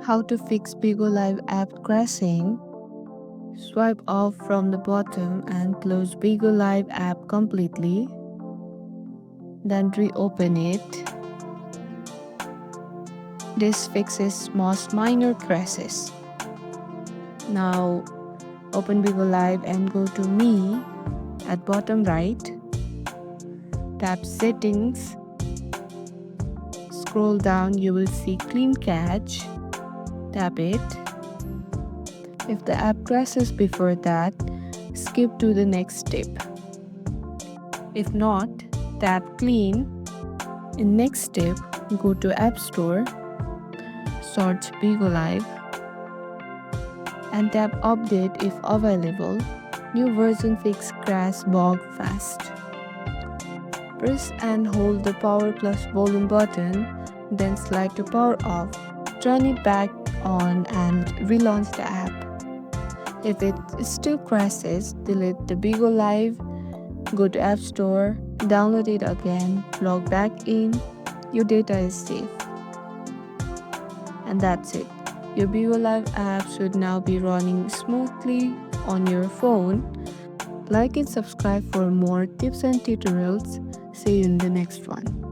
How to fix Bigo Live app crashing. Swipe off from the bottom and close Bigo Live app completely. Then reopen it. This fixes most minor crashes. Now open Bigo Live and go to Me at bottom right. Tap Settings. Scroll down, you will see Clean Cache. Tap it. If the app crashes before that, skip to the next step. If not, tap Clean. In next step, go to App Store, search Bigo Live, and tap Update if available. New version fix crash bug fast. Press and hold the power plus volume button, then slide to power off. Turn it back on and relaunch the app. If it still crashes, delete the Bigo Live, go to App Store, download it again, log back in, your data is safe. And that's it. Your Bigo Live app should now be running smoothly on your phone. Like and subscribe for more tips and tutorials. See you in the next one.